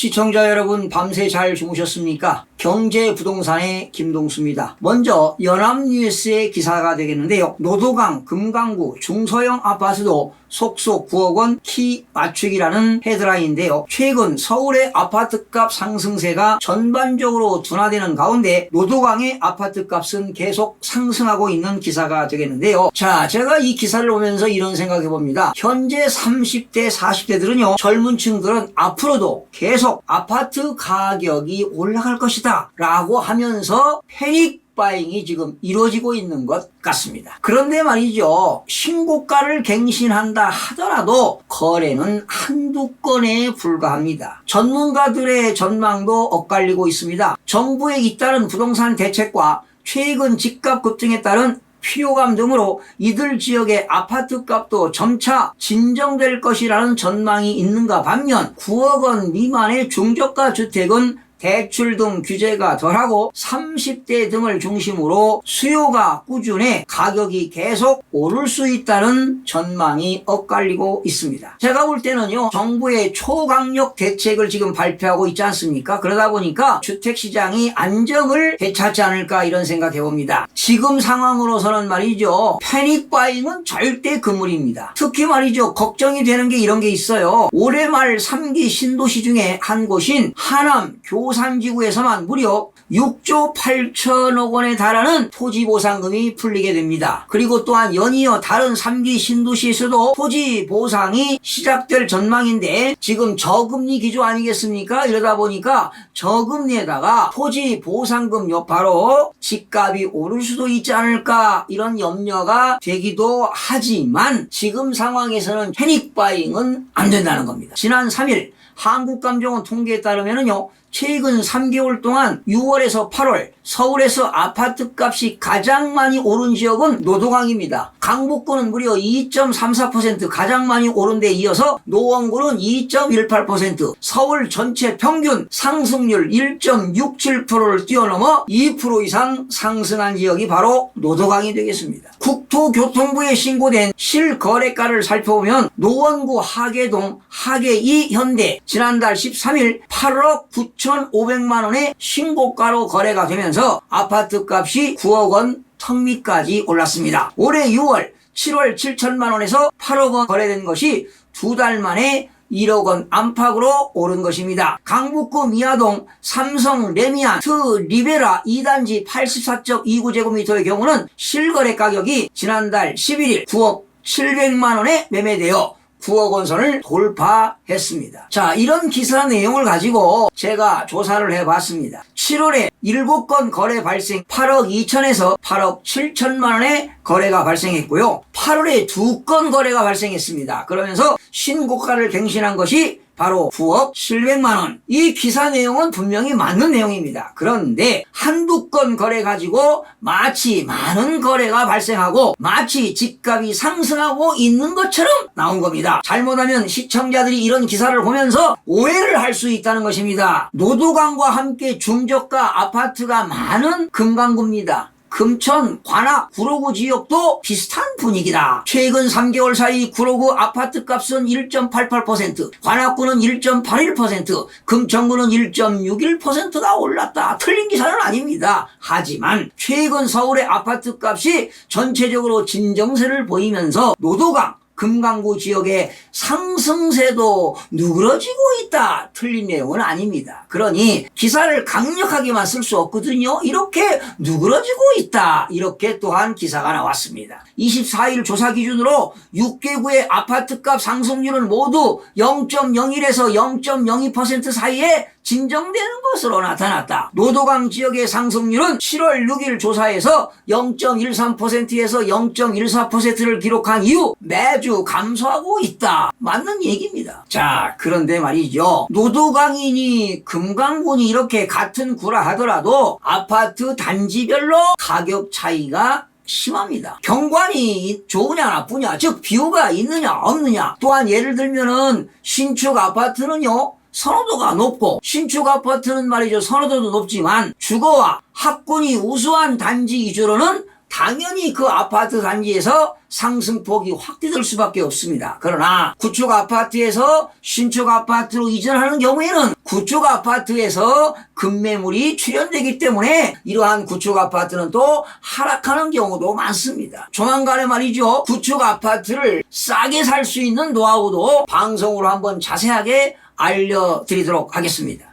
시청자 여러분, 밤새 잘 주무셨습니까? 경제부동산의 김동수입니다. 먼저 연합뉴스의 기사가 되겠는데요. 노도강, 금강구 중소형 아파트도 속속 9억 원 키 맞추기라는 헤드라인인데요. 최근 서울의 아파트값 상승세가 전반적으로 둔화되는 가운데 노도강의 아파트값은 계속 상승하고 있는 기사가 되겠는데요. 자, 제가 이 기사를 보면서 이런 생각해 봅니다. 현재 30대, 40대들은요, 젊은 층들은 앞으로도 계속 아파트 가격이 올라갈 것이다 라고 하면서 패닉 바잉이 지금 이루어지고 있는 것 같습니다. 그런데 말이죠, 신고가를 갱신한다 하더라도 거래는 한두 건에 불과합니다. 전문가들의 전망도 엇갈리고 있습니다. 정부의 잇따른 부동산 대책과 최근 집값 급등에 따른 필요감 등으로 이들 지역의 아파트 값도 점차 진정될 것이라는 전망이 있는가 반면 9억 원 미만의 중저가 주택은 대출 등 규제가 덜하고 30대 등을 중심으로 수요가 꾸준해 가격이 계속 오를 수 있다는 전망이 엇갈리고 있습니다. 제가 볼 때는요, 정부의 초강력 대책을 지금 발표하고 있지 않습니까? 그러다 보니까 주택시장이 안정을 되찾지 않을까 이런 생각해 봅니다. 지금 상황으로서는 말이죠, 패닉바잉은 절대 금물입니다. 특히 말이죠, 걱정이 되는 게 이런 게 있어요. 올해 말 3기 신도시 중에 한 곳인 하남 교산지구에서만 무려 6조 8천억 원에 달하는 토지보상금이 풀리게 됩니다. 그리고 또한 연이어 다른 3기 신도시에서도 토지보상이 시작될 전망인데 지금 저금리 기조 아니겠습니까? 이러다 보니까 저금리에다가 토지보상금 여파로 집값이 오를 수도 있지 않을까 이런 염려가 되기도 하지만 지금 상황에서는 패닉바잉은 안 된다는 겁니다. 지난 3일 한국감정원 통계에 따르면요, 최근 3개월 동안 6월에서 8월 서울에서 아파트 값이 가장 많이 오른 지역은 노도강입니다. 강북구는 무려 2.34% 가장 많이 오른 데 이어서 노원구는 2.18%, 서울 전체 평균 상승률 1.67%를 뛰어넘어 2% 이상 상승한 지역이 바로 노도강이 되겠습니다. 국토교통부에 신고된 실거래가를 살펴보면 노원구 하계동, 하계2 현대 지난달 13일 8억 9,500만 원의 신고가로 거래가 되면서 아파트 값이 9억 원 턱밑까지 올랐습니다. 올해 6월 7월 7천만 원에서 8억 원 거래된 것이 두 달 만에 1억 원 안팎으로 오른 것입니다. 강북구 미아동 삼성 레미안 트 리베라 2단지 84.29제곱미터의 경우는 실거래 가격이 지난달 11일 9억 700만 원에 매매되어 9억 원 선을 돌파했습니다. 자, 이런 기사 내용을 가지고 제가 조사를 해봤습니다. 7월에 7건 거래 발생 8억 2천에서 8억 7천만 원의 거래가 발생했고요. 8월에 2건 거래가 발생했습니다. 그러면서 신고가를 갱신한 것이 바로 9억 700만 원. 이 기사 내용은 분명히 맞는 내용입니다. 그런데 한두 건 거래 가지고 마치 많은 거래가 발생하고 마치 집값이 상승하고 있는 것처럼 나온 겁니다. 잘못하면 시청자들이 이런 기사를 보면서 오해를 할 수 있다는 것입니다. 노도강과 함께 중저가 아파트가 많은 금강구입니다. 금천, 관악, 구로구 지역도 비슷한 분위기다. 최근 3개월 사이 구로구 아파트 값은 1.88%, 관악구는 1.81%, 금천구는 1.61%가 올랐다. 틀린 기사는 아닙니다. 하지만 최근 서울의 아파트 값이 전체적으로 진정세를 보이면서 노도강, 금강구 지역의 상승세도 누그러지고 있다. 틀린 내용은 아닙니다. 그러니 기사를 강력하게만 쓸 수 없거든요. 이렇게 누그러지고 있다. 이렇게 또한 기사가 나왔습니다. 24일 조사 기준으로 6개구의 아파트값 상승률은 모두 0.01에서 0.02% 사이에 진정되는 것으로 나타났다. 노도강 지역의 상승률은 7월 6일 조사에서 0.13%에서 0.14%를 기록한 이후 매주 감소하고 있다. 맞는 얘기입니다. 자, 그런데 말이죠, 노도강이니 금강구니 이렇게 같은 구라 하더라도 아파트 단지별로 가격 차이가 심합니다. 경관이 좋으냐 나쁘냐, 즉 비유가 있느냐 없느냐. 또한 예를 들면은 신축 아파트는요, 선호도가 높고 신축 아파트는 말이죠, 선호도도 높지만 주거와 학군이 우수한 단지 위주로는 당연히 그 아파트 단지에서 상승폭이 확대될 수밖에 없습니다. 그러나 구축 아파트에서 신축 아파트로 이전하는 경우에는 구축 아파트에서 급매물이 출현되기 때문에 이러한 구축 아파트는 또 하락하는 경우도 많습니다. 조만간에 말이죠, 구축 아파트를 싸게 살 수 있는 노하우도 방송으로 한번 자세하게 알려드리도록 하겠습니다.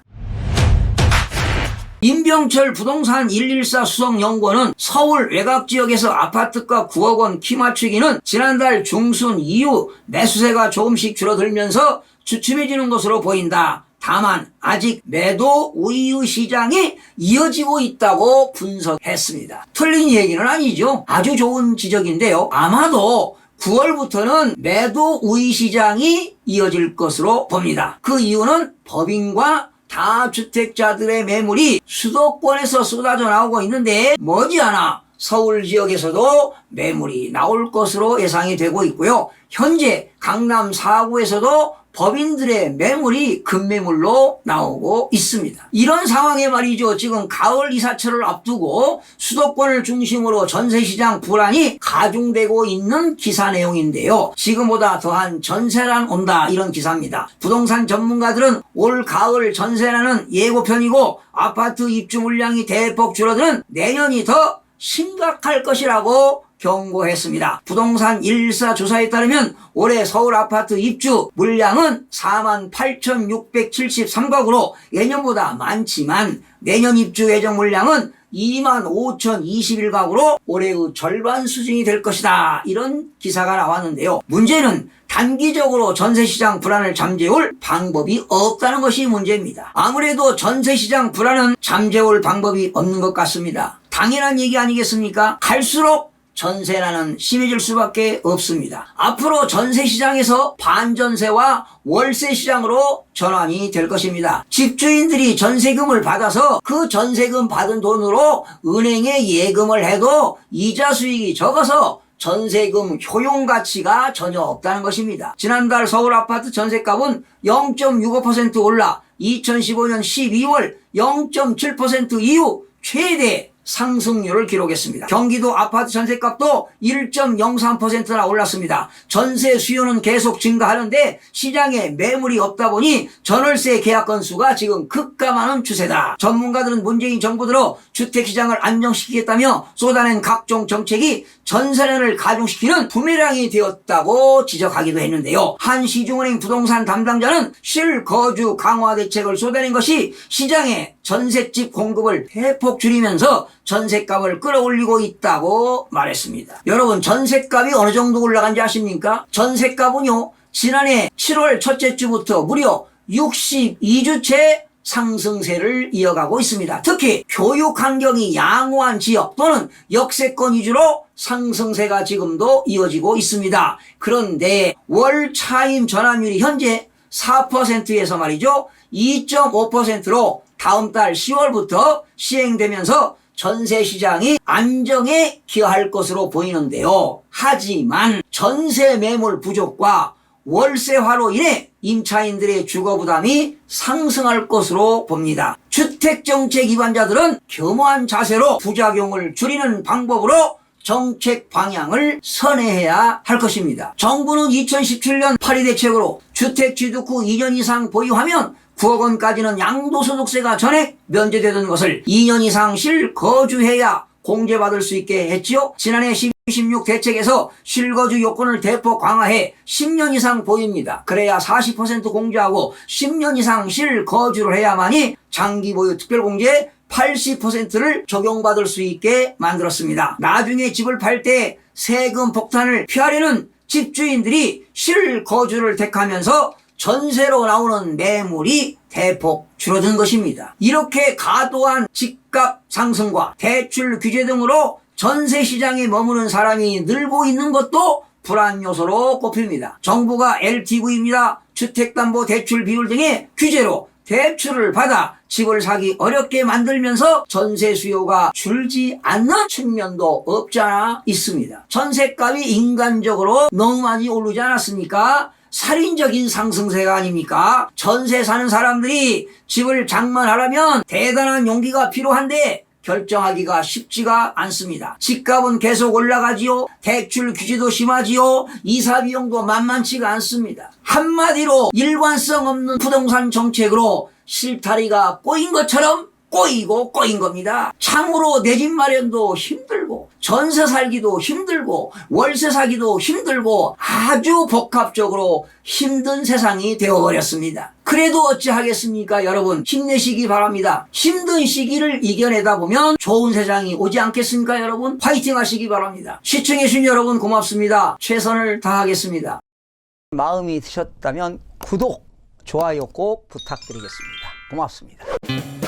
임병철 부동산 114 수석연구원은 서울 외곽지역에서 아파트가 9억 원 키 맞추기는 지난달 중순 이후 매수세가 조금씩 줄어들면서 주춤해지는 것으로 보인다. 다만 아직 매도 우위 시장이 이어지고 있다고 분석했습니다. 틀린 얘기는 아니죠. 아주 좋은 지적인데요. 아마도 9월부터는 매도 우위 시장이 이어질 것으로 봅니다. 그 이유는 법인과 다주택자들의 매물이 수도권에서 쏟아져 나오고 있는데 머지않아 서울 지역에서도 매물이 나올 것으로 예상이 되고 있고요. 현재 강남 4구에서도 법인들의 매물이 급매물로 나오고 있습니다. 이런 상황에 말이죠. 지금 가을 이사철을 앞두고 수도권을 중심으로 전세시장 불안이 가중되고 있는 기사 내용인데요. 지금보다 더한 전세난 온다, 이런 기사입니다. 부동산 전문가들은 올 가을 전세난은 예고편이고 아파트 입주 물량이 대폭 줄어드는 내년이 더 심각할 것이라고 경고했습니다. 부동산 114 조사에 따르면 올해 서울 아파트 입주 물량은 48,673가구로 예년보다 많지만 내년 입주 예정 물량은 25,021가구로 올해의 절반 수준이 될 것이다, 이런 기사가 나왔는데요. 문제는 단기적으로 전세시장 불안을 잠재울 방법이 없다는 것이 문제입니다. 아무래도 전세시장 불안은 잠재울 방법이 없는 것 같습니다. 당연한 얘기 아니겠습니까? 갈수록 전세난은 심해질 수밖에 없습니다. 앞으로 전세시장에서 반전세와 월세시장으로 전환이 될 것입니다. 집주인들이 전세금을 받아서 그 전세금 받은 돈으로 은행에 예금을 해도 이자 수익이 적어서 전세금 효용 가치가 전혀 없다는 것입니다. 지난달 서울 아파트 전세값은 0.65% 올라 2015년 12월 0.7% 이후 최대 상승률을 기록했습니다. 경기도 아파트 전세값도 1.03%나 올랐습니다. 전세 수요는 계속 증가하는데 시장에 매물이 없다 보니 전월세 계약 건수가 지금 급감하는 추세다. 전문가들은 문재인 정부 들어 주택시장을 안정시키겠다며 쏟아낸 각종 정책이 전세난을 가중시키는 부메랑이 되었다고 지적하기도 했는데요. 한 시중은행 부동산 담당자는 실거주 강화 대책을 쏟아낸 것이 시장에 전셋집 공급을 대폭 줄이면서 전셋값을 끌어올리고 있다고 말했습니다. 여러분, 전셋값이 어느 정도 올라간지 아십니까? 전셋값은요, 지난해 7월 첫째 주부터 무려 62주째 상승세를 이어가고 있습니다. 특히 교육 환경이 양호한 지역 또는 역세권 위주로 상승세가 지금도 이어지고 있습니다. 그런데 월 차임 전환율이 현재 4%에서 말이죠, 2.5%로 다음 달 10월부터 시행되면서 전세 시장이 안정에 기여할 것으로 보이는데요. 하지만 전세 매물 부족과 월세화로 인해 임차인들의 주거 부담이 상승할 것으로 봅니다. 주택정책 위반자들은 겸허한 자세로 부작용을 줄이는 방법으로 정책 방향을 선회해야 할 것입니다. 정부는 2017년 8위 대책으로 주택 취득 후 2년 이상 보유하면 9억 원까지는 양도소득세가 전액 면제되던 것을 2년 이상 실거주해야 공제받을 수 있게 했지요. 지난해 16 대책에서 실거주 요건을 대폭 강화해 10년 이상 보유입니다. 그래야 40% 공제하고 10년 이상 실거주를 해야만이 장기 보유 특별공제 80%를 적용받을 수 있게 만들었습니다. 나중에 집을 팔 때 세금 폭탄을 피하려는 집주인들이 실거주를 택하면서 전세로 나오는 매물이 대폭 줄어든 것입니다. 이렇게 과도한 집값 상승과 대출 규제 등으로 전세 시장에 머무는 사람이 늘고 있는 것도 불안 요소로 꼽힙니다. 정부가 LTV입니다. 주택담보대출 비율 등의 규제로 대출을 받아 집을 사기 어렵게 만들면서 전세 수요가 줄지 않는 측면도 없지 않아 있습니다. 전세값이 인간적으로 너무 많이 오르지 않았습니까? 살인적인 상승세가 아닙니까? 전세 사는 사람들이 집을 장만하려면 대단한 용기가 필요한데 결정하기가 쉽지가 않습니다. 집값은 계속 올라가지요. 대출 규제도 심하지요. 이사 비용도 만만치가 않습니다. 한마디로 일관성 없는 부동산 정책으로 실타리가 꼬인 것처럼 꼬이고 꼬인 겁니다. 참으로 내 집 마련도 힘들고 전세 살기도 힘들고 월세 사기도 힘들고 아주 복합적으로 힘든 세상이 되어버렸습니다. 그래도 어찌하겠습니까? 여러분 힘내시기 바랍니다. 힘든 시기를 이겨내다 보면 좋은 세상이 오지 않겠습니까? 여러분 화이팅 하시기 바랍니다. 시청해주신 여러분 고맙습니다. 최선을 다하겠습니다. 마음이 드셨다면 구독, 좋아요 꼭 부탁드리겠습니다. 고맙습니다.